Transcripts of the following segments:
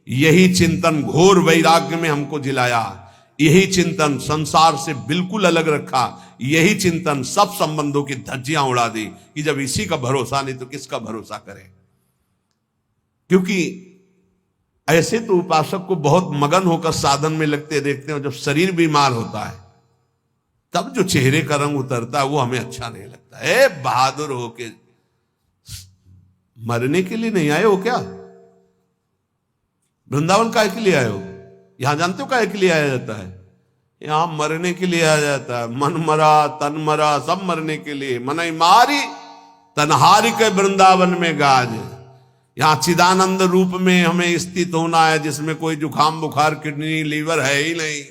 यही चिंतन घोर वैराग्य में हमको जिलाया, यही चिंतन संसार से बिल्कुल अलग रखा, यही चिंतन सब संबंधों की धज्जियां उड़ा दी कि जब इसी का भरोसा नहीं तो किसका भरोसा करें। क्योंकि ऐसे तो उपासक को बहुत मगन होकर साधन में लगते देखते हैं, जब शरीर बीमार होता है तब जो चेहरे का रंग उतरता है वो हमें अच्छा नहीं लगता। बहादुर होके मरने के लिए नहीं आए हो क्या? वृंदावन काहे के लिए आए हो? यहां जानते हो काहे के लिए आया जाता है? यहां मरने के लिए आया जाता है। मन मरा तन मरा सब मरने के लिए। मनई मारी तनहारी के वृंदावन में गाज। यहां चिदानंद रूप में हमें स्थित होना है, जिसमें कोई जुकाम बुखार किडनी लीवर है ही नहीं।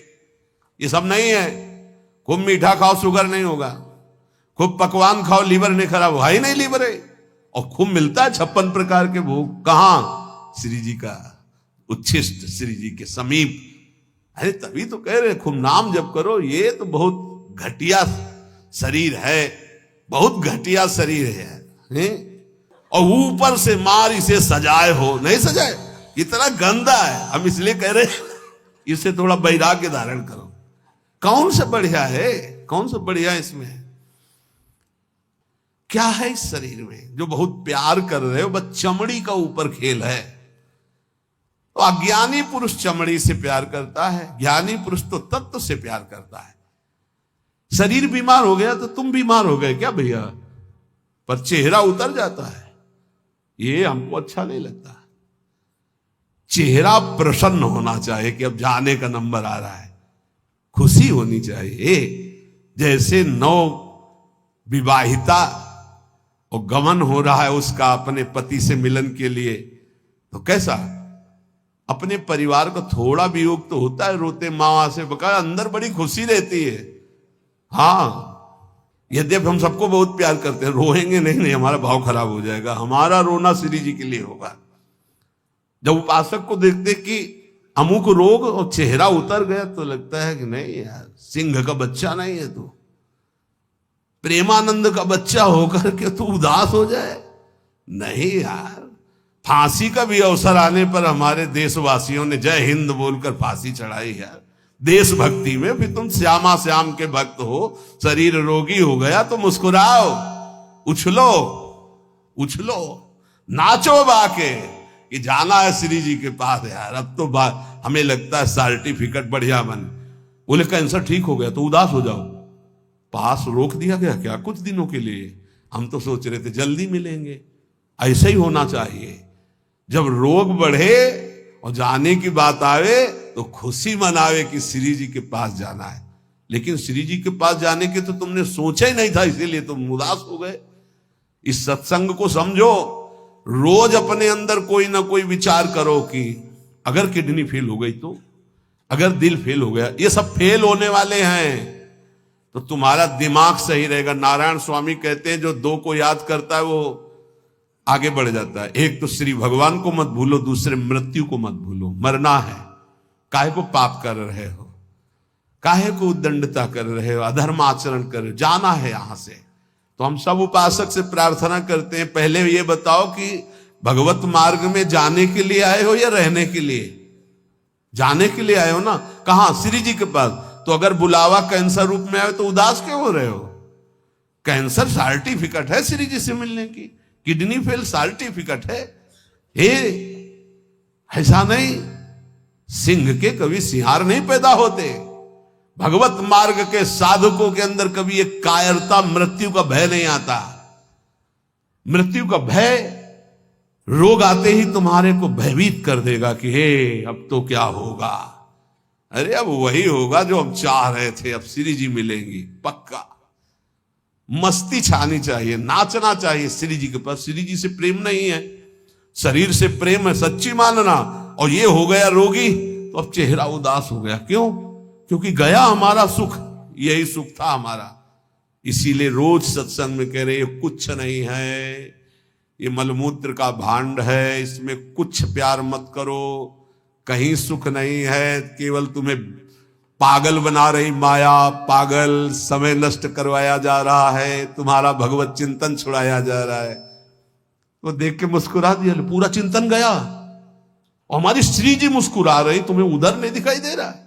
ये सब नहीं है। खूब मीठा खाओ शुगर नहीं होगा, खूब पकवान खाओ लीवर नहीं खराब हुआ ही नहीं लीवर है। और खूब मिलता है 56 प्रकार के भोग। कहां? श्री जी का उच्छिष्ट, श्री जी के समीप। अरे तभी तो कह रहे खूब नाम जप करो। ये तो बहुत घटिया शरीर है, बहुत घटिया शरीर है? और ऊपर से मार इसे सजाए हो, नहीं सजाए, इतना गंदा है। हम इसलिए कह रहे इसे थोड़ा वैराग्य धारण करो। कौन सा बढ़िया है? कौन सा बढ़िया इसमें क्या है? इस शरीर में जो बहुत प्यार कर रहे हो, बस चमड़ी का ऊपर खेल है। तो अज्ञानी पुरुष चमड़ी से प्यार करता है, ज्ञानी पुरुष तो तत्व से प्यार करता है। शरीर बीमार हो गया तो तुम बीमार हो गए क्या भैया? पर चेहरा उतर जाता है, ये हमको अच्छा नहीं लगता। चेहरा प्रसन्न होना चाहिए कि अब जाने का नंबर आ रहा है, खुशी होनी चाहिए। जैसे नौ विवाहिता और गमन हो रहा है उसका अपने पति से मिलन के लिए, तो कैसा अपने परिवार को थोड़ा वियोग तो होता है, रोते माँ से बका, अंदर बड़ी खुशी रहती है। हाँ, यद्यपि हम सबको बहुत प्यार करते हैं, रोएंगे नहीं, हमारा भाव खराब हो जाएगा। हमारा रोना श्री जी के लिए होगा। जब उपासक को देखते कि अमुक रोग और चेहरा उतर गया तो लगता है कि नहीं यार, सिंह का बच्चा नहीं है तू, प्रेमानंद का बच्चा होकर के तू उदास हो जाए। नहीं यार, फांसी का भी अवसर आने पर हमारे देशवासियों ने जय हिंद बोलकर फांसी चढ़ाई यार, देशभक्ति में। फिर तुम श्यामा श्याम के भक्त हो, शरीर रोगी हो गया तो मुस्कुराओ, उछलो उछलो, नाचो बाके कि जाना है श्री जी के पास यार। अब तो हमें लगता है सर्टिफिकेट बढ़िया बन, बोले कैंसर ठीक हो गया तो उदास हो जाओ, पास रोक दिया गया क्या कुछ दिनों के लिए? हम तो सोच रहे थे जल्दी मिलेंगे। ऐसा ही होना चाहिए। जब रोग बढ़े और जाने की बात आवे तो खुशी मनावे कि श्री जी के पास जाना है। लेकिन श्री जी के पास जाने के तो तुमने सोचा ही नहीं था, इसीलिए तुम उदास हो गए। इस सत्संग को समझो। रोज अपने अंदर कोई ना कोई विचार करो कि अगर किडनी फेल हो गई तो, अगर दिल फेल हो गया, ये सब फेल होने वाले हैं तो तुम्हारा दिमाग सही रहेगा। नारायण स्वामी कहते हैं जो दो को याद करता है वो आगे बढ़ जाता है। एक तो श्री भगवान को मत भूलो, दूसरे मृत्यु को मत भूलो। मरना है, काहे को पाप कर रहे हो, काहे को उद्दंडता कर रहे हो, अधर्म आचरण कर रहे हो, जाना है यहां से। तो हम सब उपासक से प्रार्थना करते हैं, पहले ये बताओ कि भगवत मार्ग में जाने के लिए आए हो या रहने के लिए? जाने के लिए आए हो ना। कहां? श्री जी के पास। तो अगर बुलावा कैंसर रूप में आए तो उदास क्यों हो रहे हो? कैंसर सर्टिफिकेट है श्री जी से मिलने की, किडनी फेल सर्टिफिकेट है। ऐसा नहीं, सिंह के कभी सिंहार नहीं पैदा होते। भगवत मार्ग के साधकों के अंदर कभी एक कायरता, मृत्यु का भय नहीं आता। मृत्यु का भय रोग आते ही तुम्हारे को भयभीत कर देगा कि हे अब तो क्या होगा। अरे अब वही होगा जो हम चाह रहे थे, अब श्री जी मिलेंगी पक्का। मस्ती छानी चाहिए, नाचना चाहिए श्री जी के पास। श्री जी से प्रेम नहीं है, शरीर से प्रेम है, सच्ची मानना। और ये हो गया रोगी तो अब चेहरा उदास हो गया। क्यों? क्योंकि गया हमारा सुख, यही सुख था हमारा। इसीलिए रोज सत्संग में कह रहे ये कुछ नहीं है, ये मलमूत्र का भांड है, इसमें कुछ प्यार मत करो, कहीं सुख नहीं है, केवल तुम्हें पागल बना रही माया। पागल, समय नष्ट करवाया जा रहा है, तुम्हारा भगवत चिंतन छुड़ाया जा रहा है। वो देख के मुस्कुरा दिया, पूरा चिंतन गया। और हमारी श्री जी मुस्कुरा रही, तुम्हें उधर नहीं दिखाई दे रहा है?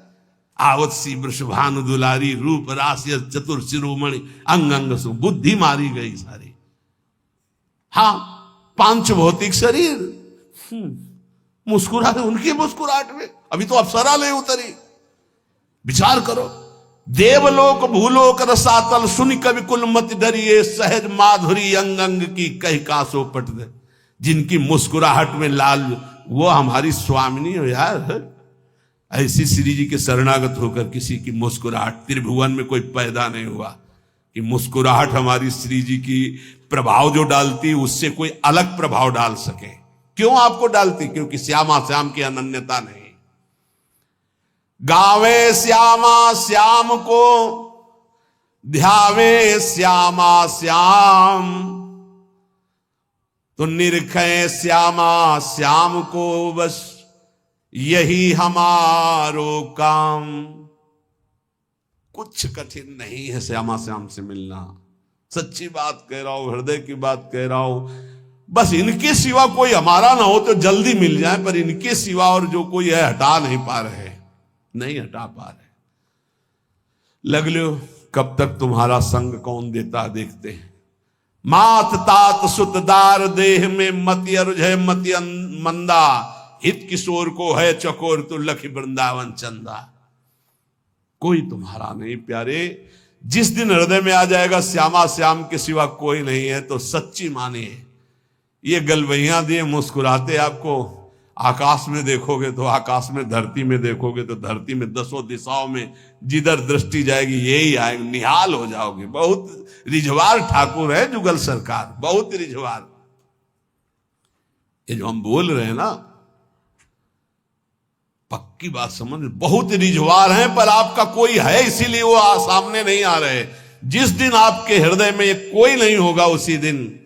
आवत सी वृषभानु दुलारी, रूप राशि चतुर शिरोमणि, अंग अंग सु बुद्धि मारी गई सारी। हाँ, पांच भौतिक शरीर मुस्कुरा रहे, उनकी मुस्कुराहट में अभी तो अप्सरा ले उतरी। विचार करो, देवलोक भूलोक रसातल, सुन कवि कुल मत डरिए, सहज माधुरी अंग अंग की कह कासो पट दे। जिनकी मुस्कुराहट में लाल, वो हमारी स्वामिनी हो यार। ऐसी श्री जी के शरणागत होकर किसी की मुस्कुराहट, त्रिभुवन में कोई पैदा नहीं हुआ कि मुस्कुराहट हमारी श्री जी की प्रभाव जो डालती उससे कोई अलग प्रभाव डाल सके। क्यों आपको डालती? क्योंकि श्यामा श्याम की अनन्यता नहीं। गावे श्यामा श्याम को, ध्यावे श्यामा श्याम, तो निरखे श्यामा श्याम को, बस यही हमारो काम। कुछ कठिन नहीं है श्यामा श्याम से मिलना। सच्ची बात कह रहा हूं, हृदय की बात कह रहा हूं। बस इनके सिवा कोई हमारा ना हो तो जल्दी मिल जाए, पर इनके सिवा और जो कोई है हटा नहीं पा रहे, नहीं हटा पा रहे। लग लो कब तक तुम्हारा संग कौन देता देखते हैं। मात तात सुतदार देह में मति अरुझ मति मंदा, हित किशोर को है चकोर तो लखी वृंदावन चंदा। कोई तुम्हारा नहीं प्यारे। जिस दिन हृदय में आ जाएगा श्यामा श्याम के सिवा कोई नहीं है, तो सच्ची मानिए ये गलवैया दिए मुस्कुराते आपको आकाश में देखोगे तो आकाश में, धरती में देखोगे तो धरती में, दसों दिशाओं में जिधर दृष्टि जाएगी यही आएंगे, निहाल हो जाओगे। बहुत रिझवार ठाकुर है जुगल सरकार, बहुत रिझवार। ये जो हम बोल रहे हैं ना, पक्की बात समझ, बहुत रिझवार हैं, पर आपका कोई है इसीलिए वो सामने नहीं आ रहे। जिस दिन आपके हृदय में कोई नहीं होगा उसी दिन,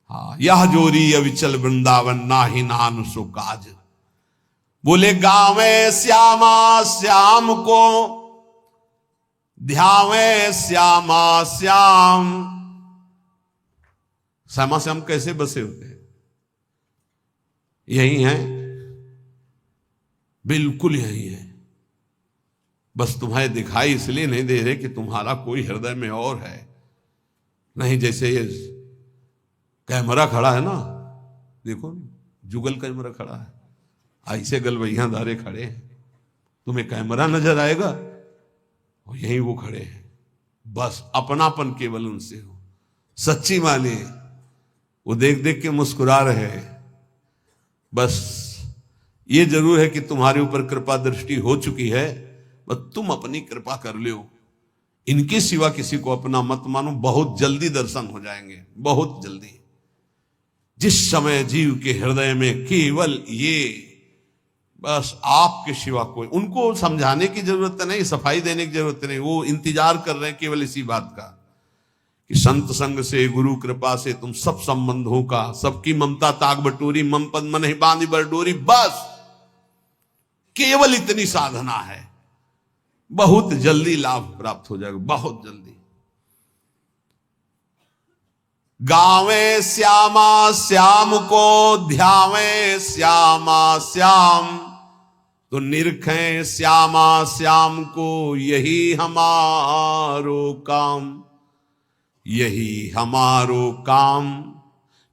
हाँ, यह जोरी अविचल वृंदावन नाही नान सो काज। बोले गावे श्यामा श्याम को, ध्यावे श्यामा श्याम। श्यामा श्याम कैसे बसे होते हैं? यही है, बिल्कुल यही है। बस तुम्हें दिखाई इसलिए नहीं दे रहे कि तुम्हारा कोई हृदय में और है। नहीं, जैसे ये कैमरा खड़ा है ना, देखो जुगल कैमरा खड़ा है, ऐसे गलवैया धारे खड़े हैं, तुम्हें कैमरा नजर आएगा और यहीं वो खड़े हैं। बस अपनापन केवल उनसे हो। सच्ची माने वो देख देख के मुस्कुरा रहे हैं। बस ये जरूर है कि तुम्हारे ऊपर कृपा दृष्टि हो चुकी है, बस तुम अपनी कृपा कर लो। इनके सिवा किसी को अपना मत मानो, बहुत जल्दी दर्शन हो जाएंगे, बहुत जल्दी। जिस समय जीव के हृदय में केवल ये, बस आपके सिवा कोई, उनको समझाने की जरूरत नहीं, सफाई देने की जरूरत नहीं, वो इंतजार कर रहे हैं केवल इसी बात का कि संत संग से, गुरु कृपा से तुम सब संबंधों का, सबकी ममता ताक बटोरी, मम पद मन ही बांधी बरडोरी। बस केवल इतनी साधना है, बहुत जल्दी लाभ प्राप्त हो जाएगा, बहुत जल्दी। गावे श्यामा श्याम को, ध्यावे श्यामा श्याम, तो निरखें श्यामा श्याम को, यही हमारो काम, यही हमारो काम।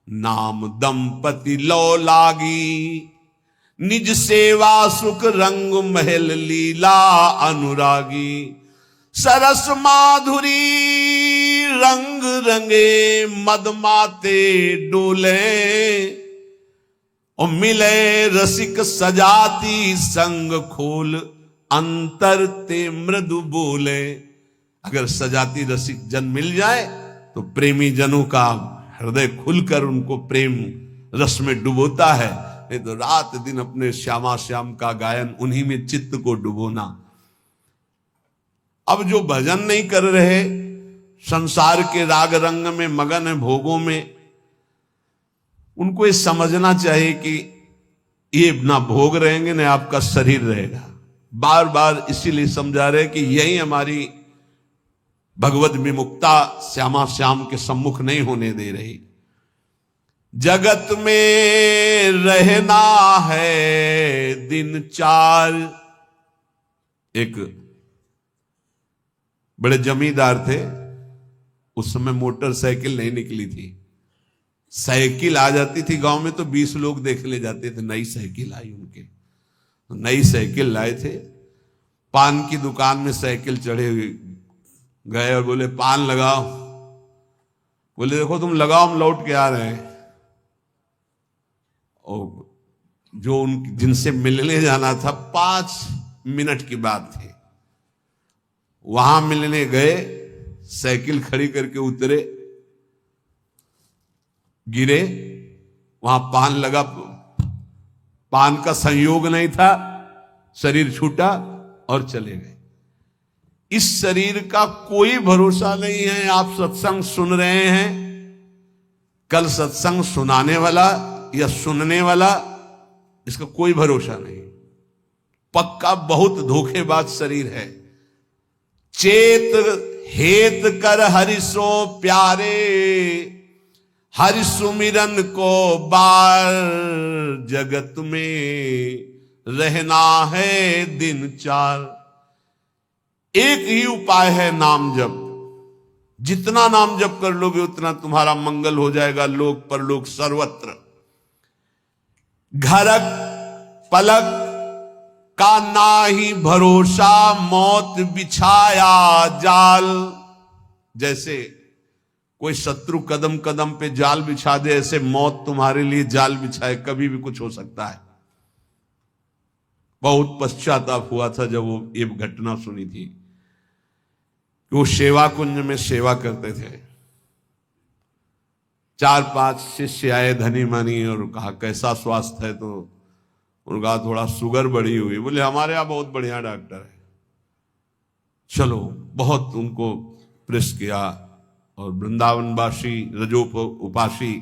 नाम दंपति लो लागी, निज सेवा सुख रंग महल लीला अनुरागी। सरस माधुरी रंग रंगे, मदमाते डोले, और मिले रसिक सजाती संग खोल, अंतर ते मृदु बोले। अगर सजाती रसिक जन मिल जाए तो प्रेमी जनों का हृदय खुलकर उनको प्रेम रस में डुबोता है। नहीं तो रात दिन अपने श्यामा श्याम का गायन, उन्हीं में चित्त को डुबोना। अब जो भजन नहीं कर रहे, संसार के राग रंग में मगन है, भोगों में, उनको ये समझना चाहिए कि ये ना भोग रहेंगे ना आपका शरीर रहेगा। बार बार इसीलिए समझा रहे कि यही हमारी भगवत विमुक्ता श्यामा श्याम के सम्मुख नहीं होने दे रही। जगत में रहना है दिन चार। एक बड़े जमींदार थे, उस समय मोटरसाइकिल नहीं निकली थी। साइकिल आ जाती थी गांव में तो 20 लोग देख ले जाते थे। नई साइकिल आई उनके, नई साइकिल लाए थे। पान की दुकान में साइकिल चढ़े हुए गए और बोले पान लगाओ। बोले देखो तुम लगाओ, हम लौट के आ रहे हैं। और जो उन जिनसे मिलने जाना था 5 मिनट की बात थी, वहां मिलने गए, साइकिल खड़ी करके उतरे, गिरे, वहां पान लगा, पान का संयोग नहीं था, शरीर छूटा और चले गए। इस शरीर का कोई भरोसा नहीं है। आप सत्संग सुन रहे हैं, कल सत्संग सुनाने वाला या सुनने वाला, इसका कोई भरोसा नहीं। पक्का बहुत धोखेबाज शरीर है। चेत हेत कर हरिसो प्यारे, हरि सुमिरन को बार, जगत में रहना है दिन चार। एक ही उपाय है नाम जप। जितना नाम जप कर लोगे उतना तुम्हारा मंगल हो जाएगा, लोक परलोक सर्वत्र। घरक पलक का नाही भरोसा, मौत बिछाया जाल। जैसे कोई शत्रु कदम कदम पे जाल बिछा दे, ऐसे मौत तुम्हारे लिए जाल बिछाए, कभी भी कुछ हो सकता है। बहुत पश्चाताप हुआ था जब वो ये घटना सुनी थी। वो सेवा कुंज में सेवा करते थे। 4-5 शिष्य आए धनी मानी और कहा कैसा स्वास्थ्य है, तो उनका थोड़ा शुगर बढ़ी हुई। बोले हमारे यहाँ बहुत बढ़िया डॉक्टर है, चलो। बहुत उनको प्रेस किया और वृंदावनवासी रजोप उपासी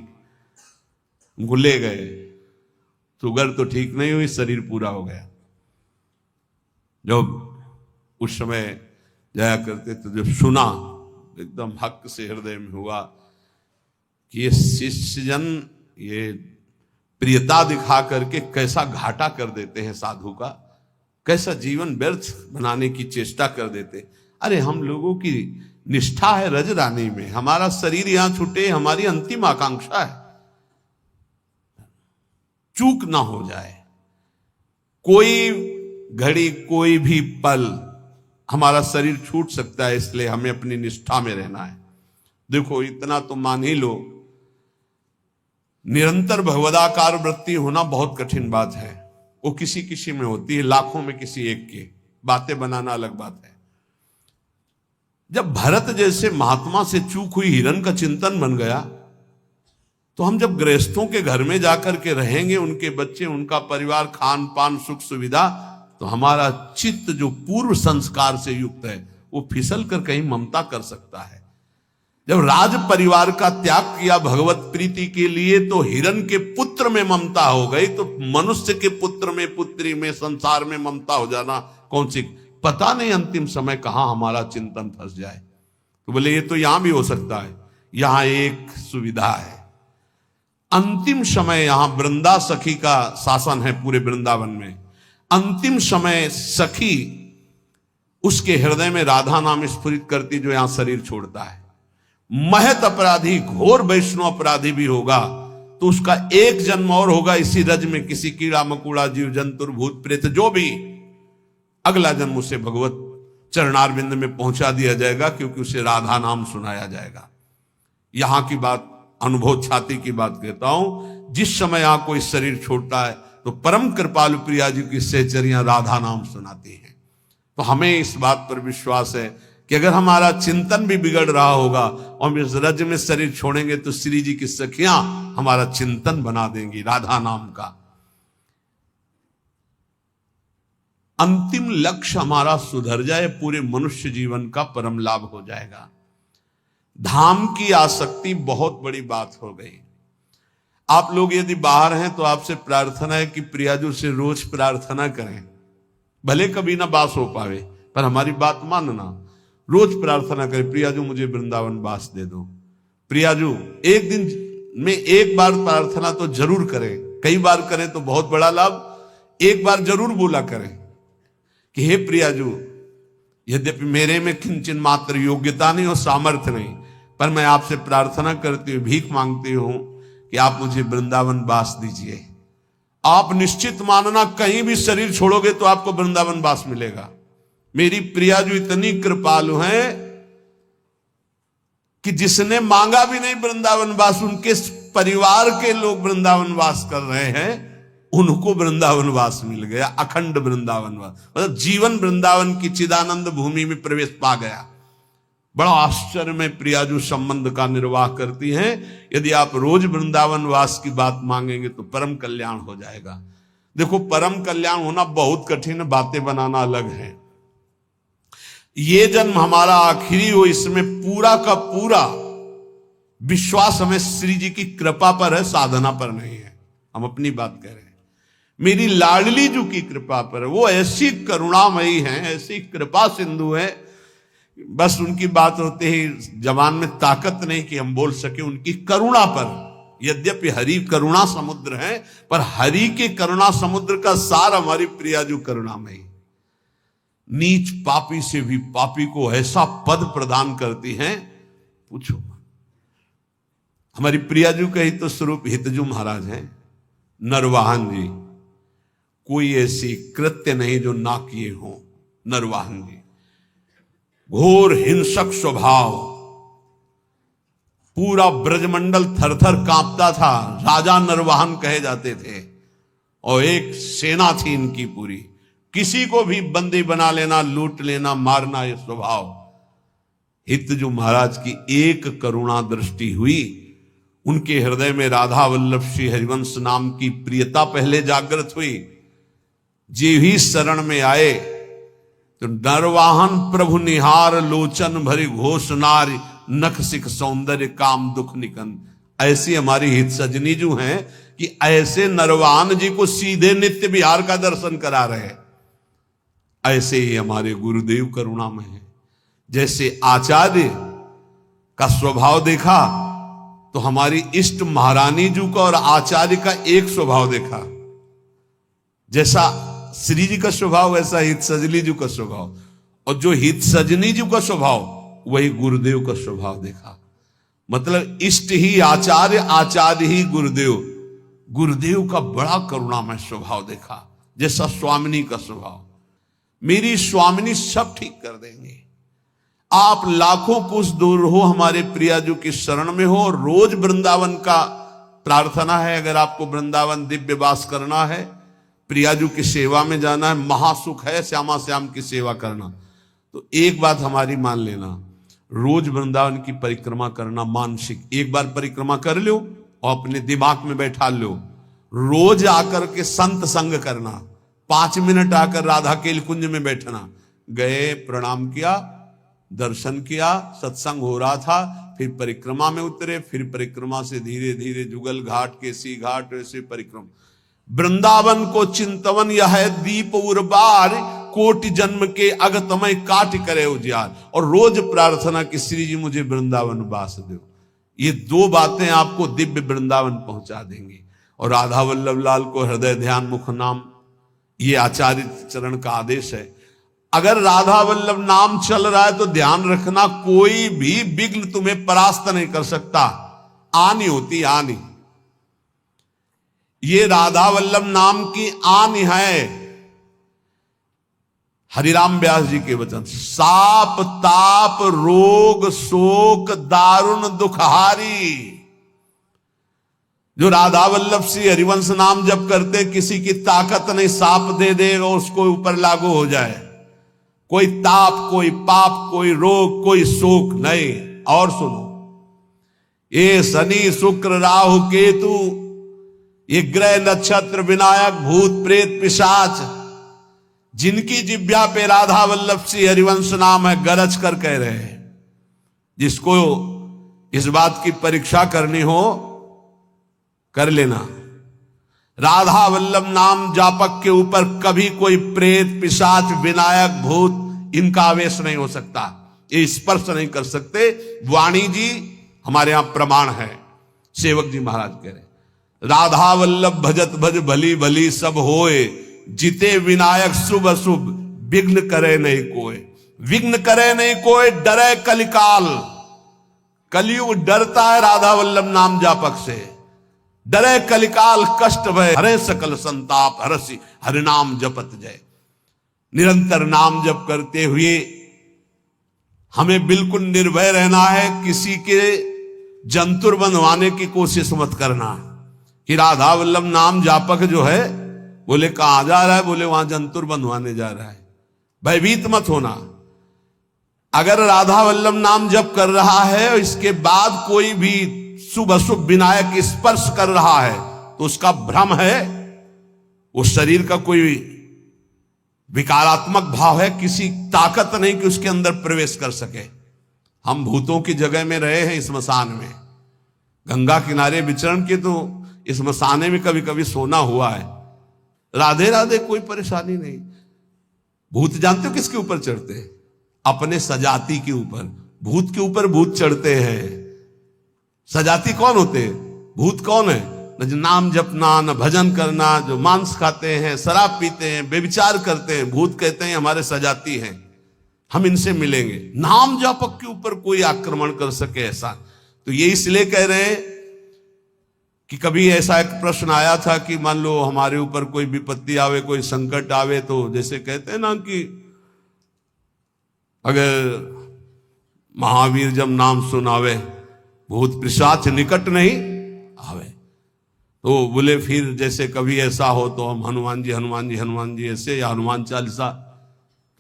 उनको ले गए। शुगर तो ठीक नहीं हुई, शरीर पूरा हो गया। जब उस समय जाया करते तो जब सुना, एकदम हक से हृदय में हुआ कि ये शिष्यजन ये प्रियता दिखा करके कैसा घाटा कर देते हैं साधु का, कैसा जीवन व्यर्थ बनाने की चेष्टा कर देते। अरे हम लोगों की निष्ठा है रजरानी में, हमारा शरीर यहां छूटे हमारी अंतिम आकांक्षा है, चूक ना हो जाए। कोई घड़ी कोई भी पल हमारा शरीर छूट सकता है, इसलिए हमें अपनी निष्ठा में रहना है। देखो इतना तो मान ही लो, निरंतर भगवदाकार वृत्ति होना बहुत कठिन बात है। वो किसी किसी में होती है, लाखों में किसी एक के। बातें बनाना अलग बात है। जब भरत जैसे महात्मा से चूक हुई हिरण का चिंतन बन गया, तो हम जब गृहस्थों के घर में जाकर के रहेंगे, उनके बच्चे, उनका परिवार, खान पान सुख सुविधा, तो हमारा चित्त जो पूर्व संस्कार से युक्त है वो फिसल कर कहीं ममता कर सकता है। जब राज परिवार का त्याग किया भगवत प्रीति के लिए, तो हिरण के पुत्र में ममता हो गई, तो मनुष्य के पुत्र में, पुत्री में, संसार में ममता हो जाना कौन सी। पता नहीं अंतिम समय कहां हमारा चिंतन फंस जाए। तो बोले ये तो यहां भी हो सकता है। यहां एक सुविधा है, अंतिम समय यहां वृंदा सखी का शासन है पूरे वृंदावन में। अंतिम समय सखी उसके हृदय में राधा नाम स्फुरित करती, जो यहां शरीर छोड़ता है। महत अपराधी, घोर वैष्णव अपराधी भी होगा तो उसका एक जन्म और होगा इसी रज में, किसी कीड़ा मकुड़ा जीव जंतुर भूत प्रेत जो भी, अगला जन्म उसे भगवत चरणारविंद में पहुंचा दिया जाएगा, क्योंकि उसे राधा नाम सुनाया जाएगा। यहां की बात, अनुभव छाती की बात कहता हूं। जिस समय यहां कोई शरीर छोड़ता है तो परम कृपालु प्रिया जी की सहचरियां राधा नाम सुनाती हैं। तो हमें इस बात पर विश्वास है कि अगर हमारा चिंतन भी बिगड़ रहा होगा और इस रज में शरीर छोड़ेंगे, तो श्री जी की सखियां हमारा चिंतन बना देंगी राधा नाम का। अंतिम लक्ष्य हमारा सुधर जाए, पूरे मनुष्य जीवन का परम लाभ हो जाएगा। धाम की आसक्ति बहुत बड़ी बात हो गई। आप लोग यदि बाहर हैं तो आपसे प्रार्थना है कि प्रियाजू से रोज प्रार्थना करें। भले कभी ना बास हो पावे, पर हमारी बात मानना, रोज प्रार्थना करें, प्रियाजू मुझे वृंदावन बास दे दो। प्रियाजू एक दिन में एक बार प्रार्थना तो जरूर करें, कई बार करें तो बहुत बड़ा लाभ, एक बार जरूर बोला करें कि हे प्रियाजू, यद्यपि मेरे में किंचन मात्र योग्यता नहीं और सामर्थ्य नहीं, पर मैं आपसे प्रार्थना करती हूँ, भीख मांगती हूं कि आप मुझे वृंदावन वास दीजिए। आप निश्चित मानना कहीं भी शरीर छोड़ोगे तो आपको वृंदावन वास मिलेगा। मेरी प्रियाजू इतनी कृपालु हैं कि जिसने मांगा भी नहीं वृंदावन वास, उनके परिवार के लोग वृंदावन वास कर रहे हैं, उनको वृंदावन वास मिल गया, अखंड वृंदावन वास, मतलब जीवन वृंदावन की चिदानंद भूमि में प्रवेश पा गया। बड़ा आश्चर्य में प्रियाजू संबंध का निर्वाह करती हैं। यदि आप रोज वृंदावन वास की बात मांगेंगे तो परम कल्याण हो जाएगा। देखो, परम कल्याण होना बहुत कठिन है, बातें बनाना अलग है। ये जन्म हमारा आखिरी हो, इसमें पूरा का पूरा विश्वास हमें श्री जी की कृपा पर है, साधना पर नहीं है। हम अपनी बात कह रहे हैं, मेरी लाडली जू की कृपा पर है। वो ऐसी करुणामयी हैं, ऐसी कृपा सिंधु है, बस उनकी बात होते ही जबान में ताकत नहीं कि हम बोल सके उनकी करुणा पर। यद्यपि हरि करुणा समुद्र है, पर हरि के करुणा समुद्र का सार हमारी प्रियाजू करुणामयी। नीच पापी से भी पापी को ऐसा पद प्रदान करती हैं, पूछो मत। हमारी प्रियाजू का ही तो स्वरूप हितजू महाराज हैं, नरवाहन जी। कोई ऐसी कृत्य नहीं जो ना किए हो। नरवाहन जी घोर हिंसक स्वभाव, पूरा ब्रजमंडल थरथर कांपता था, राजा नरवाहन कहे जाते थे, और एक सेना थी इनकी पूरी। किसी को भी बंदी बना लेना, लूट लेना, मारना, ये स्वभाव। हितजू महाराज की एक करुणा दृष्टि हुई, उनके हृदय में राधा वल्लभ श्री हरिवंश नाम की प्रियता पहले जागृत हुई। जे ही शरण में आए तो नरवाहन प्रभु निहार, लोचन भरी घोष नारी, नख सिख सौंदर्य काम दुख निकंद। ऐसी हमारी हित सजनी जो हैं कि ऐसे नरवाहन जी को सीधे नित्य विहार का दर्शन करा रहे हैं। ऐसे ही हमारे गुरुदेव करुणामय हैं। जैसे आचार्य का स्वभाव देखा तो हमारी इष्ट महारानी जी का और आचार्य का एक स्वभाव देखा। जैसा श्री जी का स्वभाव वैसा हित सजनी जी का स्वभाव, और जो हित सजनी जी का स्वभाव वही गुरुदेव का स्वभाव देखा। मतलब इष्ट ही आचार्य, आचार्य ही गुरुदेव। गुरुदेव का बड़ा करुणामय स्वभाव देखा, जैसा स्वामिनी का स्वभाव। मेरी स्वामिनी सब ठीक कर देंगे। आप लाखों कोस दूर हो, हमारे प्रियाजू की शरण में हो, रोज वृंदावन का प्रार्थना है। अगर आपको वृंदावन दिव्य वास करना है, प्रियाजू की सेवा में जाना है, महासुख है श्यामा श्याम की सेवा करना, तो एक बात हमारी मान लेना, रोज वृंदावन की परिक्रमा करना मानसिक। एक बार परिक्रमा कर लो और अपने दिमाग में बैठा लो, रोज आकर के संत संग करना। 5 मिनट आकर राधा केल कुंज में बैठना, गए, प्रणाम किया, दर्शन किया, सत्संग हो रहा था, फिर परिक्रमा में उतरे, फिर परिक्रमा से धीरे धीरे जुगल घाट, केसी घाट, ऐसे परिक्रमा। वृंदावन को चिंतवन यह है दीप उर्बार, कोटि जन्म के अगतमय काट करे उजियार। और रोज प्रार्थना कि श्री जी मुझे वृंदावन वास दो। ये 2 बातें आपको दिव्य वृंदावन पहुंचा देंगी। और राधा वल्लभ लाल को हृदय ध्यान मुख नाम, ये आचार्य चरण का आदेश है। अगर राधा वल्लभ नाम चल रहा है तो ध्यान रखना, कोई भी विघ्न तुम्हें परास्त नहीं कर सकता। आनी होती आनी, ये राधा वल्लभ नाम की आन है। हरिराम व्यास जी के वचन, साप ताप रोग शोक दारुण दुखहारी। जो राधा वल्लभ श्री हरिवंश नाम जप करते, किसी की ताकत नहीं, साप दे देगा उसको ऊपर लागू हो जाए। कोई ताप, कोई पाप, कोई रोग, कोई शोक नहीं। और सुनो, ये शनि शुक्र राहु केतु, ये ग्रह नक्षत्र विनायक भूत प्रेत पिशाच, जिनकी जिब्या पे राधा वल्लभ श्री हरिवंश नाम है, गरज कर कह रहे हैं। जिसको इस बात की परीक्षा करनी हो कर लेना। राधा वल्लभ नाम जापक के ऊपर कभी कोई प्रेत पिशाच विनायक भूत इनका आवेश नहीं हो सकता, ये स्पर्श नहीं कर सकते। वाणी जी हमारे यहां प्रमाण है। सेवक जी महाराज कह रहे, राधा वल्लभ भजत भज भली भली सब होए, जिते विनायक शुभ अशुभ विघ्न करे नहीं कोय। विघ्न करे नहीं कोय, डरे कलिकाल। कलयुग डरता है राधा वल्लभ नाम जापक से। डरे कलिकाल कष्ट भय, हरे सकल संताप हरसि हरिनाम जपत जय। निरंतर नाम जप करते हुए हमें बिल्कुल निर्भय रहना है, किसी के जंतुर बनवाने की कोशिश मत करना कि राधा वल्लभ नाम जापक जो है, बोले कहां जा रहा है, बोले वहां जंतुर बनवाने जा रहा है। भयभीत मत होना। अगर राधा वल्लभ नाम जप कर रहा है और इसके बाद कोई भी शुभ अशुभ विनायक स्पर्श कर रहा है तो उसका भ्रम है, उस शरीर का कोई विकारात्मक भाव है, किसी ताकत नहीं कि उसके अंदर प्रवेश कर सके। हम भूतों की जगह में रहे हैं, स्मशान में, गंगा किनारे विचरण के, तो स्मशाने में कभी कभी सोना हुआ है। राधे राधे, कोई परेशानी नहीं। भूत जानते हो किसके ऊपर चढ़ते हैं? अपने सजाती के ऊपर। भूत के ऊपर भूत चढ़ते हैं। सजाती कौन होते हैं? भूत कौन है? न जो नाम जपना, न भजन करना, जो मांस खाते हैं, शराब पीते हैं, बेविचार करते हैं, भूत कहते हैं हमारे सजाती हैं, हम इनसे मिलेंगे। नाम जापक के ऊपर कोई आक्रमण कर सके ऐसा, तो ये इसलिए कह रहे हैं कि कभी ऐसा एक प्रश्न आया था कि मान लो हमारे ऊपर कोई विपत्ति आवे, कोई संकट आवे, तो जैसे कहते हैं ना कि अगर महावीर जब नाम सुनावे भूत पिशाच निकट नहीं आवे, तो बोले फिर जैसे कभी ऐसा हो तो हम हनुमान जी हनुमान जी हनुमान जी ऐसे, या हनुमान चालीसा,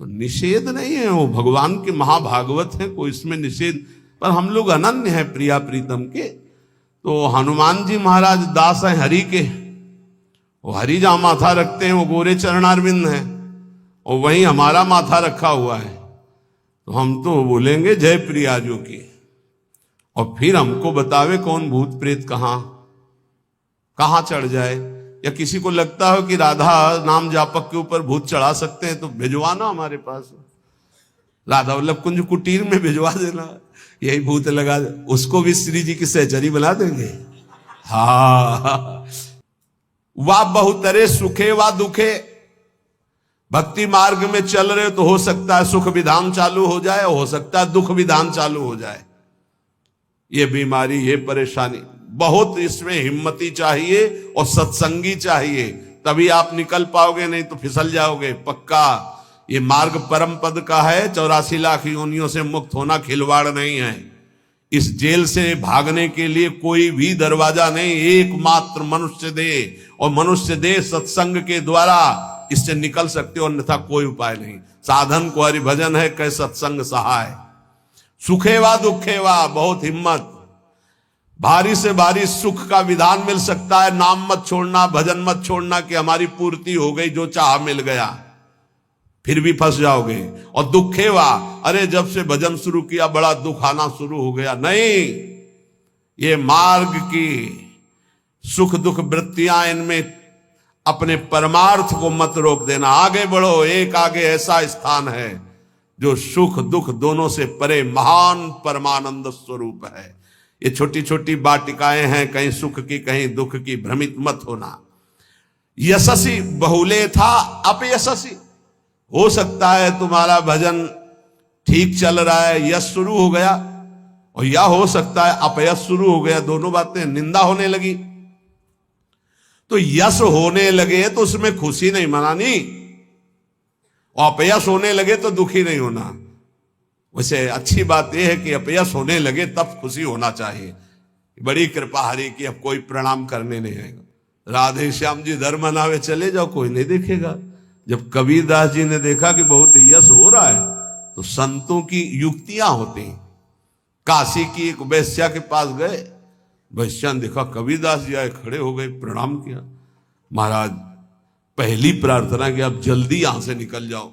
तो निषेध नहीं है, वो भगवान के महाभागवत है, कोई इसमें निषेध, पर हम लोग अनन्य है प्रिया प्रीतम के। तो हनुमान जी महाराज दास हैं हरि के, वो हरि जहां माथा रखते हैं वो गोरे चरणारविंद है, और वहीं हमारा माथा रखा हुआ है, तो हम तो बोलेंगे जय प्रिया जो की, और फिर हमको बतावे कौन भूत प्रेत कहां चढ़ जाए। या किसी को लगता हो कि राधा नाम जापक के ऊपर भूत चढ़ा सकते हैं तो भिजवाना हमारे पास, राधा वल्लभ कुंज कुटीर में भिजवा देना, यही भूत लगा दे, उसको भी श्री जी की सहचरी बना देंगे। हाँ, वाह बहुतरे सुखे वा दुखे। भक्ति मार्ग में चल रहे तो हो सकता है सुख विधान चालू हो जाए, हो सकता है दुख विधान चालू हो जाए। ये बीमारी, ये परेशानी, बहुत इसमें हिम्मती चाहिए और सत्संगी चाहिए, तभी आप निकल पाओगे, नहीं तो फिसल जाओगे पक्का। ये मार्ग परम पद का है, 84 लाख योनियों से मुक्त होना खिलवाड़ नहीं है। इस जेल से भागने के लिए कोई भी दरवाजा नहीं, एकमात्र मनुष्य दे, और मनुष्य दे सत्संग के द्वारा इससे निकल सकते हो, अन्यथा कोई उपाय नहीं। साधन को हरि भजन है, कै सत्संग सहाय। सुखेवा दुखेवा, बहुत हिम्मत। भारी से भारी सुख का विधान मिल सकता है, नाम मत छोड़ना, भजन मत छोड़ना कि हमारी पूर्ति हो गई, जो चाह मिल गया, फिर भी फंस जाओगे। और दुखेवा, अरे जब से भजन शुरू किया बड़ा दुख आना शुरू हो गया। नहीं, ये मार्ग की सुख दुख वृत्तियां, इनमें अपने परमार्थ को मत रोक देना, आगे बढ़ो। एक आगे ऐसा स्थान है जो सुख दुख दोनों से परे महान परमानंद स्वरूप है। ये छोटी छोटी वाटिकाएं हैं, कहीं सुख की कहीं दुख की, भ्रमित मत होना। यशस्वी बहुले था अपयशस्वी, हो सकता है तुम्हारा भजन ठीक चल रहा है, यश शुरू हो गया, और या हो सकता है अपयश शुरू हो गया, दोनों बातें, निंदा होने लगी। तो यश होने लगे तो उसमें खुशी नहीं मनानी, और अपयश होने लगे तो दुखी नहीं होना। वैसे अच्छी बात यह है कि अपयश होने लगे तब खुशी होना चाहिए। बड़ी कृपा हरि की, अब कोई प्रणाम करने नहीं आएगा। राधे श्याम जी धर्म मनावे चले जाओ, कोई नहीं देखेगा। जब कबीरदास जी ने देखा कि बहुत यश हो रहा है, तो संतों की युक्तियां होती। काशी की एक वैश्या के पास गए, वैश्या ने देखा कबीरदास जी आए, खड़े हो गए, प्रणाम किया। महाराज पहली प्रार्थना कि आप जल्दी यहां से निकल जाओ।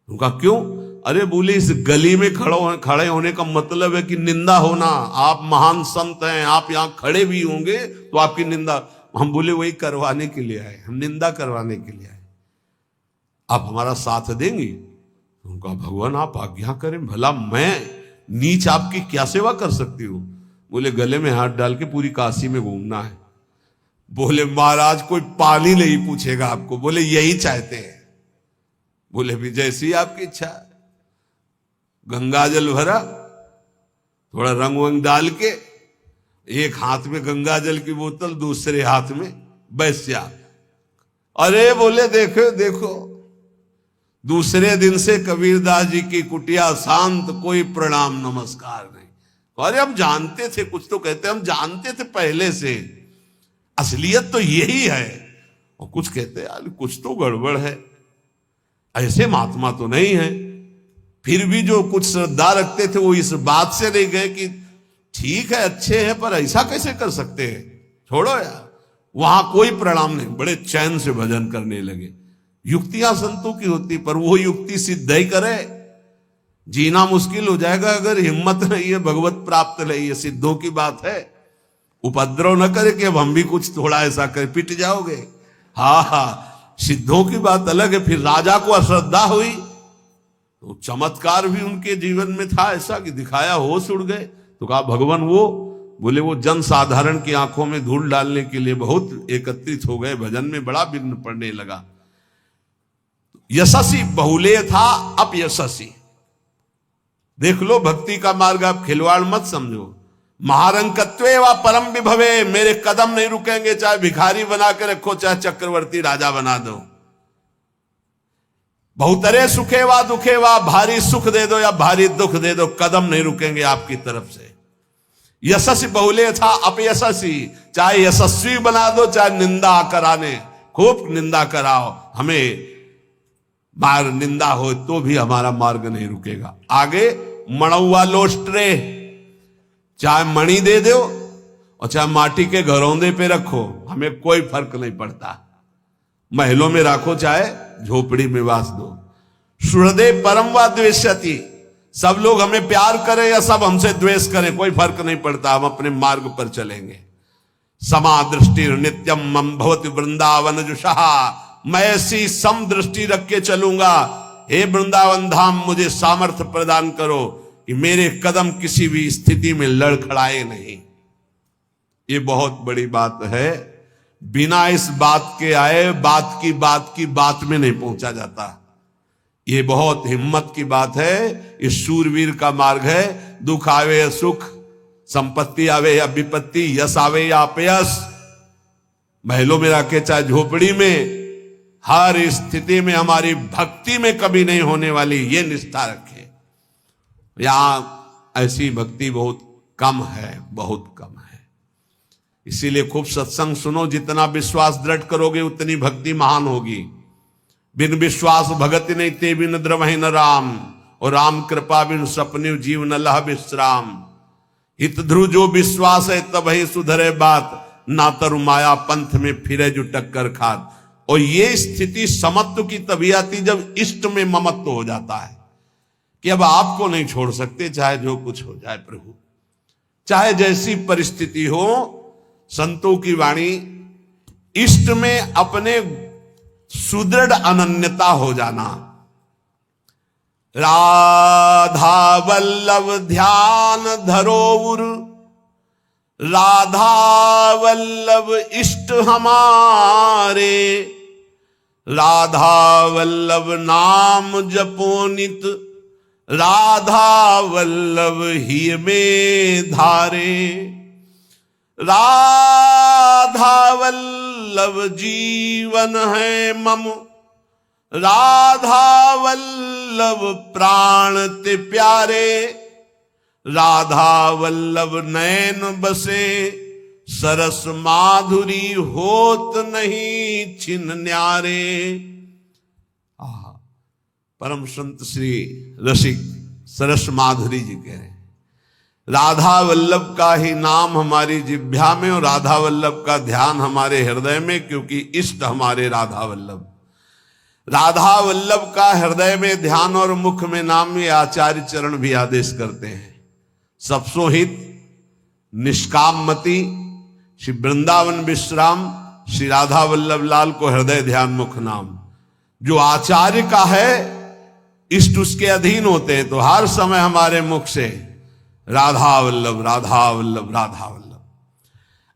उनका क्यों? अरे बोले इस गली में खड़े होने का मतलब है कि निंदा होना। आप महान संत हैं, आप यहां खड़े भी होंगे तो आपकी निंदा। हम बोले वही करवाने के लिए आए, हम निंदा करवाने के लिए आए, आप हमारा साथ देंगे? उनका भगवान आप आज्ञा करें, भला मैं नीच आपकी क्या सेवा कर सकती हूँ? बोले गले में हाथ डाल के पूरी काशी में घूमना है। बोले महाराज कोई पानी नहीं पूछेगा आपको। बोले यही चाहते हैं। बोले भी जैसी आपकी इच्छा। गंगा जल भरा, थोड़ा रंग वंग डाल के, एक हाथ में गंगा जल की बोतल, दूसरे हाथ में वैश्या। अरे बोले देखो देखो, दूसरे दिन से कबीरदास जी की कुटिया शांत, कोई प्रणाम नमस्कार नहीं। अरे हम जानते थे, कुछ तो कहते हम जानते थे पहले से, असलियत तो यही है। और कुछ कहते यार कुछ तो गड़बड़ है, ऐसे महात्मा तो नहीं है। फिर भी जो कुछ श्रद्धा रखते थे वो इस बात से नहीं गए कि ठीक है अच्छे हैं पर ऐसा कैसे कर सकते हैं, छोड़ो यार। वहां कोई प्रणाम नहीं, बड़े चैन से भजन करने लगे। युक्तियां संतों की होती, पर वो युक्ति सिद्ध ही करे। जीना मुश्किल हो जाएगा अगर हिम्मत नहीं है, भगवत प्राप्त नहीं है। सिद्धों की बात है, उपद्रव न करे कि अब हम भी कुछ थोड़ा ऐसा कर पिट जाओगे। हाँ हाँ, सिद्धों की बात अलग है। फिर राजा को अश्रद्धा हुई तो चमत्कार भी उनके जीवन में था ऐसा कि दिखाया, होश उड़ गए। तो कहा भगवान वो, बोले वो जन साधारण की आंखों में धूल डालने के लिए बहुत एकत्रित हो गए, भजन में बड़ा विघ्न पड़ने लगा। यशस्वी बहुले था अपयशस्वी। देख लो भक्ति का मार्ग, आप खिलवाड़ मत समझो। महारंकत्वे व परम विभवे, मेरे कदम नहीं रुकेंगे, चाहे भिखारी बना के रखो, चाहे चक्रवर्ती राजा बना दो। बहुतरे सुखे वा दुखे वा, भारी सुख दे दो या भारी दुख दे दो, कदम नहीं रुकेंगे आपकी तरफ से। यशस्वी बहुले था अपयशस्वी, चाहे यशस्वी बना दो चाहे निंदा कराने, खूब निंदा कराओ, हमें मार निंदा हो तो भी हमारा मार्ग नहीं रुकेगा। आगे मणौवा लोस्ट्रे, चाहे मणि दे दो और चाहे माटी के घरौंदे पे रखो, हमें कोई फर्क नहीं पड़ता। महलों में रखो चाहे झोपड़ी में वास दो। सुहृदय परम व द्वेष्यति, सब लोग हमें प्यार करें या सब हमसे द्वेष करें, कोई फर्क नहीं पड़ता, हम अपने मार्ग पर चलेंगे। समा दृष्टि नित्यम मम भवति वृंदावन जुषा, मैं ऐसी सम दृष्टि रख के चलूंगा। हे वृंदावन धाम, मुझे सामर्थ्य प्रदान करो कि मेरे कदम किसी भी स्थिति में लड़खड़ाए नहीं। ये बहुत बड़ी बात है। बिना इस बात के आए बात की बात में नहीं पहुंचा जाता। ये बहुत हिम्मत की बात है। इस शूरवीर का मार्ग है। दुख आवे या सुख, संपत्ति आवे या विपत्ति, यश आवे या अपयश, महलों में रखे चाहे झोपड़ी में, हर स्थिति में हमारी भक्ति में कभी नहीं होने वाली ये निष्ठा रखे। यहां ऐसी भक्ति बहुत कम है, बहुत कम है। इसीलिए खूब सत्संग सुनो, जितना विश्वास दृढ़ करोगे उतनी भक्ति महान होगी। बिन विश्वास भगति नहीं ते बिन द्रवहि न राम, और राम कृपा बिन सपने जीव न लह विश्राम। हित ध्रुव जो विश्वास है तब ही सुधरे बात, ना तरु माया पंथ में फिरे जो टक्कर खात। और ये स्थिति समत्व की तभी आती जब इष्ट में ममत्व हो जाता है कि अब आपको नहीं छोड़ सकते, चाहे जो कुछ हो जाए प्रभु, चाहे जैसी परिस्थिति हो। संतों की वाणी, इष्ट में अपने सुदृढ़ अनन्यता हो जाना। राधा वल्लभ ध्यान धरोउर, राधा वल्लभ इष्ट हमारे, राधा वल्लभ नाम जपो नित, राधा वल्लभ ही में धारे। राधा वल्लभ जीवन है मम, राधा वल्लभ प्राण ते प्यारे, राधा वल्लभ नैन बसे, सरस माधुरी होत नहीं छिन न्यारे। परम संत श्री रसिक सरस माधुरी जी कह रहे हैं, राधा वल्लभ का ही नाम हमारी जिह्वा में और राधा वल्लभ का ध्यान हमारे हृदय में, क्योंकि इष्ट हमारे राधा वल्लभ। राधा वल्लभ का हृदय में ध्यान और मुख में नाम, ये आचार्य चरण भी आदेश करते हैं। सबसो हित निष्काम मति, श्री वृंदावन विश्राम, श्री राधा वल्लभ लाल को हृदय ध्यान मुख नाम। जो आचार्य का है, इष्ट उसके अधीन होते हैं, तो हर समय हमारे मुख से राधा वल्लभ, राधा वल्लभ, राधा वल्लभ।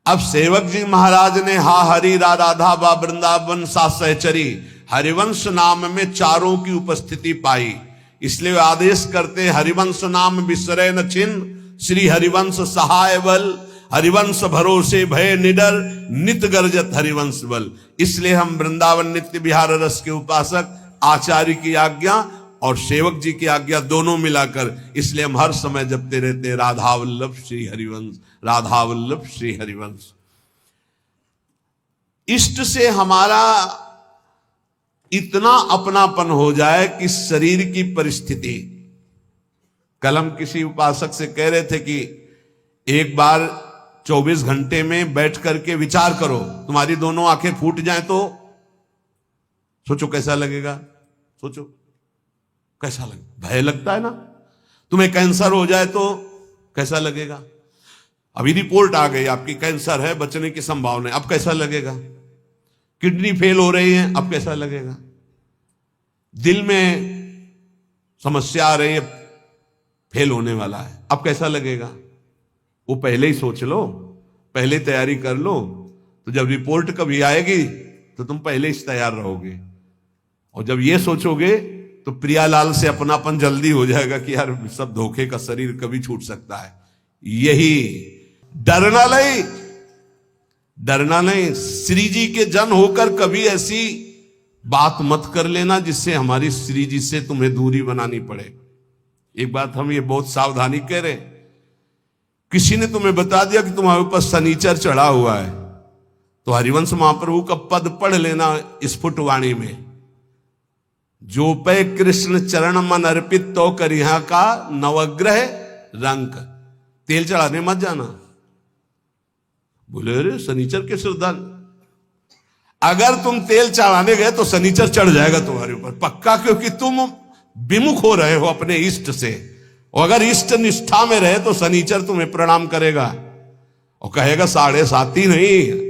अब सेवक जी महाराज ने हा हरि रा राधा बा वृंदावन सा सहचरी हरिवंश नाम में चारों की उपस्थिति पाई, इसलिए वे आदेश करते हरिवंश नाम विसरे न चिन्ह, श्री हरिवंश सहाय बल, हरिवंश भरोसे भय निडर, नित गर्जत हरिवंश बल। इसलिए हम वृंदावन नित्य विहार रस के उपासक आचार्य की आज्ञा और सेवक जी की आज्ञा दोनों मिलाकर, इसलिए हम हर समय जपते रहते राधा वल्लभ श्री हरिवंश, राधा वल्लभ श्री हरिवंश। इष्ट से हमारा इतना अपनापन हो जाए कि शरीर की परिस्थिति, कल हम किसी उपासक से कह रहे थे कि एक बार 24 घंटे में बैठ करके विचार करो, तुम्हारी दोनों आंखें फूट जाएं तो सोचो कैसा लगेगा, सोचो कैसा लगेगा। भय लगता है ना। तुम्हें कैंसर हो जाए तो कैसा लगेगा। अभी रिपोर्ट आ गई आपकी कैंसर है, बचने की संभावना है, अब कैसा लगेगा। किडनी फेल हो रही है, अब कैसा लगेगा। दिल में समस्या आ रही है, फेल होने वाला है, अब कैसा लगेगा। वो पहले ही सोच लो, पहले तैयारी कर लो, तो जब रिपोर्ट कभी आएगी तो तुम पहले ही तैयार रहोगे। और जब ये सोचोगे तो प्रियालाल से अपनापन जल्दी हो जाएगा कि यार सब धोखे का शरीर कभी छूट सकता है। यही डरना नहीं, डरना नहीं। श्री जी के जन होकर कभी ऐसी बात मत कर लेना जिससे हमारी श्री जी से तुम्हें दूरी बनानी पड़े। एक बात हम ये बहुत सावधानी कह रहे, किसी ने तुम्हें बता दिया कि तुम्हारे ऊपर शनिचर चढ़ा हुआ है, तो हरिवंश महाप्रभु का पद पढ़ लेना स्फुटवाणी में, जो पे कृष्ण चरण मन अर्पित तो करिहा का नवग्रह रंक। तेल चढ़ाने मत जाना। बोले अरे शनिचर के श्रद्धान, अगर तुम तेल चढ़ाने गए तो शनिचर चढ़ जाएगा तुम्हारे ऊपर पक्का, क्योंकि तुम विमुख हो रहे हो अपने इष्ट से। और अगर इष्ट निष्ठा में रहे तो शनिचर तुम्हें प्रणाम करेगा और कहेगा 7.5 ही नहीं,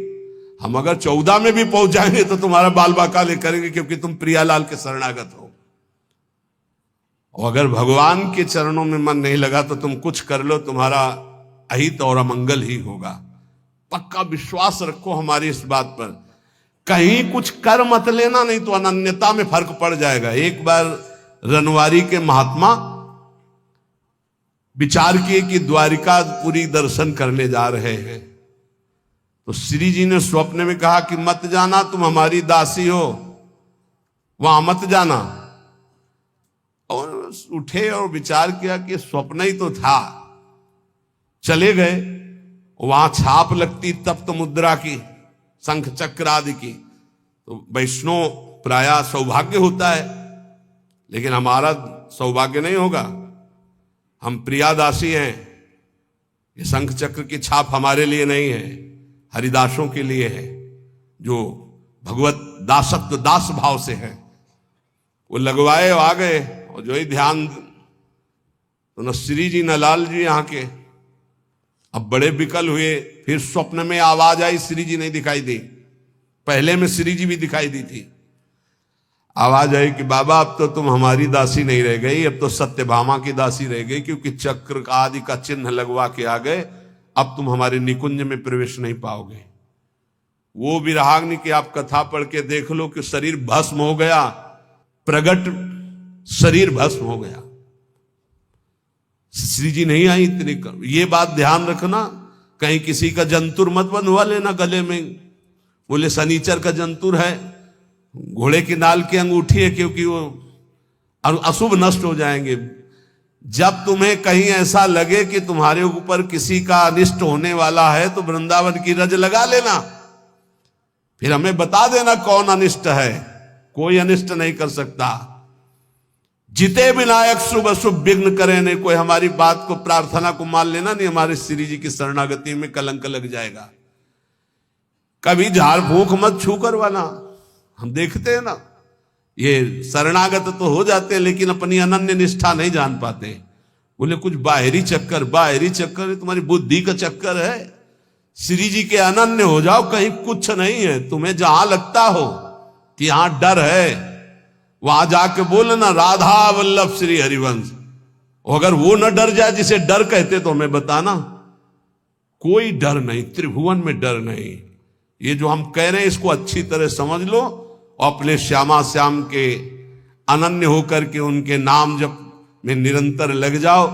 हम अगर 14 में भी पहुंच जाएंगे तो तुम्हारा बाल बाकाले करेंगे, क्योंकि तुम प्रियालाल के शरणागत हो। और अगर भगवान के चरणों में मन नहीं लगा तो तुम कुछ कर लो, तुम्हारा अहित और अमंगल ही होगा। पक्का विश्वास रखो हमारी इस बात पर। कहीं कुछ कर मत लेना, नहीं तो अनन्यता में फर्क पड़ जाएगा। एक बार रनवारी के महात्मा विचार किए कि द्वारिकापुरी दर्शन करने जा रहे हैं, तो श्री जी ने स्वप्न में कहा कि मत जाना, तुम हमारी दासी हो, वहां मत जाना। और उठे और विचार किया कि स्वप्न ही तो था। चले गए, वहां छाप लगती तप्त मुद्रा की, शंख चक्र आदि की, तो वैष्णव प्राय सौभाग्य होता है, लेकिन हमारा सौभाग्य नहीं होगा। हम प्रियादासी हैं, ये शंख चक्र की छाप हमारे लिए नहीं है, हरिदासों के लिए है, जो भगवत दासत्व दास भाव से है। वो लगवाए आ गए, और जो ही ध्यान, तो न श्री जी न लाल जी यहाँ के। अब बड़े विकल हुए, फिर स्वप्न में आवाज आई, श्री जी नहीं दिखाई दी। पहले में श्री जी भी दिखाई दी थी। आवाज आई कि बाबा अब तो तुम हमारी दासी नहीं रह गई, अब तो सत्यभामा की दासी रह गई, क्योंकि चक्र का आदि का चिन्ह लगवा के आ गए, अब तुम हमारे निकुंज में प्रवेश नहीं पाओगे। वो विराग्नि की आप कथा पढ़ के देख लो कि शरीर भस्म हो गया, प्रगट शरीर भस्म हो गया। श्री जी नहीं आई इतनी ये बात ध्यान रखना। कहीं किसी का जंतुर मत बंधवा लेना गले में, बोले शनिचर का जंतुर है, घोड़े की नाल की अंगूठी है, क्योंकि वो अशुभ नष्ट हो जाएंगे। जब तुम्हें कहीं ऐसा लगे कि तुम्हारे ऊपर किसी का अनिष्ट होने वाला है तो वृंदावन की रज लगा लेना, फिर हमें बता देना कौन अनिष्ट है। कोई अनिष्ट नहीं कर सकता। जिते विनायक शुभ अशुभ विघ्न करे नहीं। कोई हमारी बात को, प्रार्थना को मान लेना नहीं, हमारे श्री जी की शरणागति में कलंक लग जाएगा। कभी झाड़ फूंक मत छू करवाना। हम देखते हैं ना, ये शरणागत तो हो जाते हैं लेकिन अपनी अनन्य निष्ठा नहीं जान पाते। बोले कुछ बाहरी चक्कर, बाहरी चक्कर तुम्हारी बुद्धि का चक्कर है। श्री जी के अनन्य हो जाओ, कहीं कुछ नहीं है। तुम्हें जहां लगता हो कि यहां डर है, वहां जाके बोलना राधा वल्लभ श्री हरिवंश, अगर वो न डर जाए जिसे डर कहते तो हमें बताना। कोई डर नहीं, त्रिभुवन में डर नहीं। ये जो हम कह रहे हैं इसको अच्छी तरह समझ लो और अपने श्यामा श्याम के अनन्य होकर के उनके नाम जप में निरंतर लग जाओ।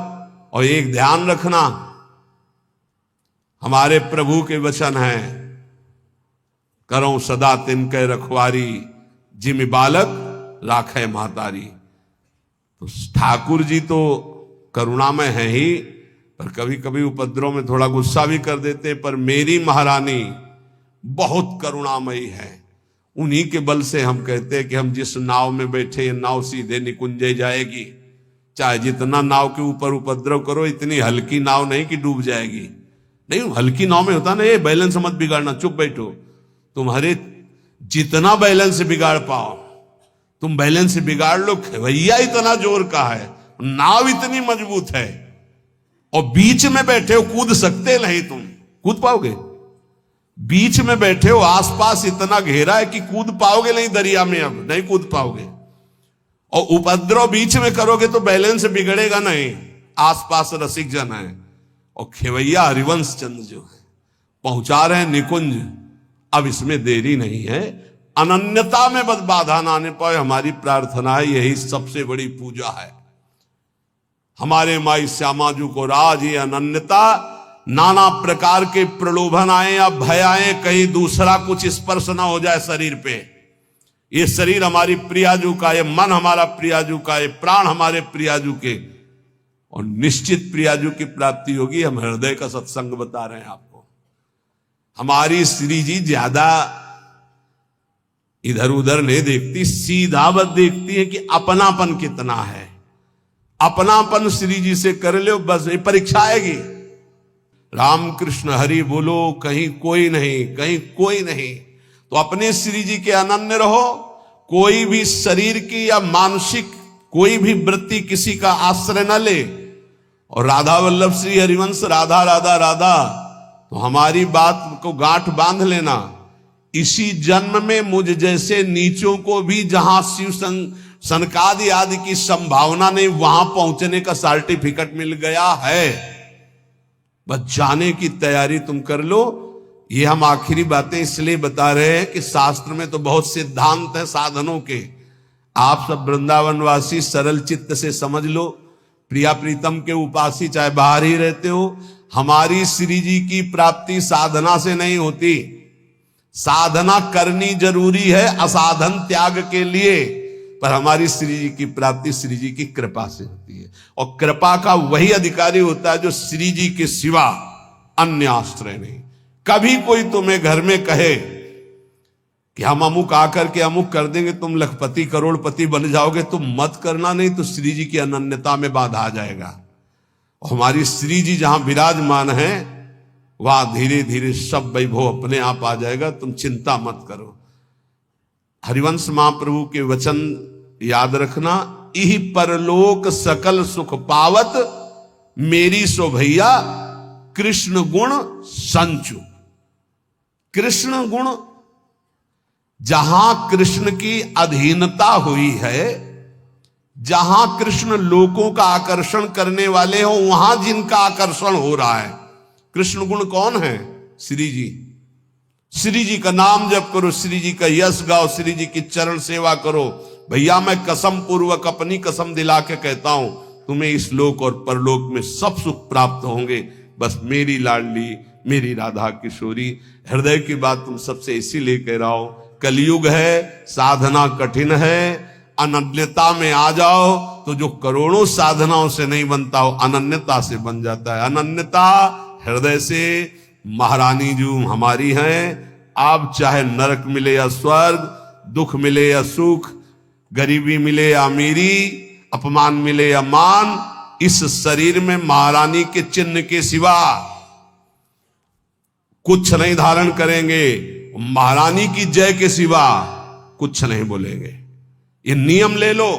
और एक ध्यान रखना, हमारे प्रभु के वचन हैं, करो सदा तिनके रखवारी, जिमि बालक राखे महतारी। तो ठाकुर जी तो करुणामय है ही, पर कभी कभी उपद्रव में थोड़ा गुस्सा भी कर देते। पर मेरी महारानी बहुत करुणामयी है। उन्हीं के बल से हम कहते हैं कि हम जिस नाव में बैठे ये नाव सीधे निकुंजे जाएगी। चाहे जितना नाव के ऊपर उपद्रव करो, इतनी हल्की नाव नहीं कि डूब जाएगी। नहीं, हल्की नाव में होता ना, ये बैलेंस मत बिगाड़ना, चुप बैठो। तुम्हारे जितना बैलेंस बिगाड़ पाओ तुम बैलेंस बिगाड़ लो। भैया इतना जोर का है, नाव इतनी मजबूत है, और बीच में बैठे हो, कूद सकते नहीं। तुम कूद पाओगे? बीच में बैठे हो, आसपास इतना घेरा है कि कूद पाओगे नहीं दरिया में, अब नहीं कूद पाओगे। और उपद्रव बीच में करोगे तो बैलेंस बिगड़ेगा नहीं। आसपास रसिक जन है, और खेवैया हरिवंश चंद्र जो है पहुंचा रहे हैं निकुंज। अब इसमें देरी नहीं है, अनन्यता में बस बाधा ना आने पाए, हमारी प्रार्थना है। यही सबसे बड़ी पूजा है हमारे माई श्यामा जी को। राज ये अनन्यता, नाना प्रकार के प्रलोभन आए या भय आए, कहीं दूसरा कुछ स्पर्श ना हो जाए शरीर पे। ये शरीर हमारी प्रियाजू का, ये मन हमारा प्रियाजू का, ये प्राण हमारे प्रियाजू के, और निश्चित प्रियाजू की प्राप्ति होगी। हम हृदय का सत्संग बता रहे हैं आपको। हमारी श्री जी ज्यादा इधर उधर नहीं देखती, सीधा बस देखती है कि अपनापन कितना है। अपनापन श्री जी से कर लो, बस ये परीक्षा आएगी। राम कृष्ण हरि बोलो, कहीं कोई नहीं, कहीं कोई नहीं। तो अपने श्री जी के अनन्य रहो। कोई भी शरीर की या मानसिक कोई भी वृत्ति किसी का आश्रय न ले। और राधा वल्लभ श्री हरिवंश, राधा राधा राधा, तो हमारी बात को गांठ बांध लेना। इसी जन्म में मुझ जैसे नीचों को भी जहां शिव सनकादि आदि की संभावना नहीं, वहां पहुंचने का सर्टिफिकेट मिल गया है। बस जाने की तैयारी तुम कर लो। ये हम आखिरी बातें इसलिए बता रहे हैं कि शास्त्र में तो बहुत सिद्धांत है साधनों के। आप सब वृंदावनवासी सरल चित्त से समझ लो। प्रिया प्रीतम के उपासी चाहे बाहर ही रहते हो, हमारी श्री जी की प्राप्ति साधना से नहीं होती। साधना करनी जरूरी है असाधन त्याग के लिए, पर हमारी श्री जी की प्राप्ति श्री जी की कृपा से होती है। और कृपा का वही अधिकारी होता है जो श्री जी के सिवा अन्य आश्रय नहीं। कभी कोई तुम्हें घर में कहे कि हम अमुक आकर के अमुक कर देंगे, तुम लखपति करोड़पति बन जाओगे, तुम मत करना, नहीं तो श्री जी की अनन्यता में बाधा आ जाएगा। और हमारी श्री जी जहां विराजमान है वहां धीरे धीरे सब वैभव अपने आप आ जाएगा, तुम चिंता मत करो। हरिवंश महाप्रभु के वचन याद रखना, इह परलोक सकल सुख पावत, मेरी सो भैया कृष्ण गुण संचु। कृष्ण गुण, जहां कृष्ण की अधीनता हुई है, जहां कृष्ण लोगों का आकर्षण करने वाले हो, वहां जिनका आकर्षण हो रहा है। कृष्ण गुण कौन है? श्री जी। श्री जी का नाम जप करो, श्री जी का यश गाओ, श्री जी की चरण सेवा करो। भैया मैं कसम पूर्वक अपनी कसम दिला के कहता हूं, तुम्हें इस लोक और परलोक में सब सुख प्राप्त होंगे। बस मेरी लाडली, मेरी राधा किशोरी, हृदय की बात तुम सबसे इसीलिए कह रहा हूं। कलयुग है, साधना कठिन है, अनन्यता में आ जाओ तो जो करोड़ों साधनाओं से नहीं बनता हो अनन्यता से बन जाता है। अनन्यता हृदय से। महारानी जो हमारी हैं, आप चाहे नरक मिले या स्वर्ग, दुख मिले या सुख, गरीबी मिले या अमीरी, अपमान मिले या मान, इस शरीर में महारानी के चिन्ह के सिवा कुछ नहीं धारण करेंगे। महारानी की जय के सिवा कुछ नहीं बोलेंगे। ये नियम ले लो।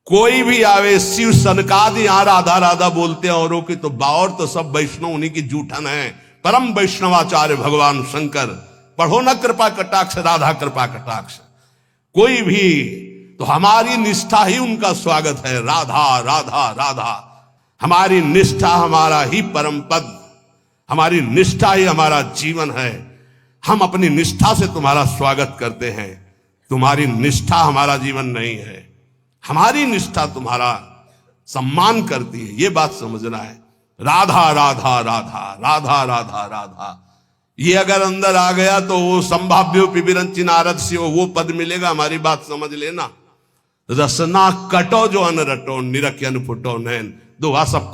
कोई भी आवे, शिव सनकादि यहां राधा राधा बोलते हैं औरों की, तो बावर तो सब वैष्णव उन्हीं की जूठन है। परम वैष्णवाचार्य भगवान शंकर, पढ़ो न कृपा कटाक्ष, राधा कृपा कटाक्ष। कोई भी तो हमारी निष्ठा ही उनका स्वागत है। राधा राधा राधा, हमारी निष्ठा हमारा ही परम पद, हमारी निष्ठा ही हमारा जीवन है। हम अपनी निष्ठा से तुम्हारा स्वागत करते हैं, तुम्हारी निष्ठा हमारा जीवन नहीं है। हमारी निष्ठा तुम्हारा सम्मान करती है, ये बात समझना है। राधा राधा राधा राधा राधा राधा, ये अगर अंदर आ गया तो वो संभाव्यो पिबिरंची नारद से वो पद मिलेगा। हमारी बात समझ लेना। रसना कटो जो अन रटो, निरख अन फुटो नैन, दुआ सब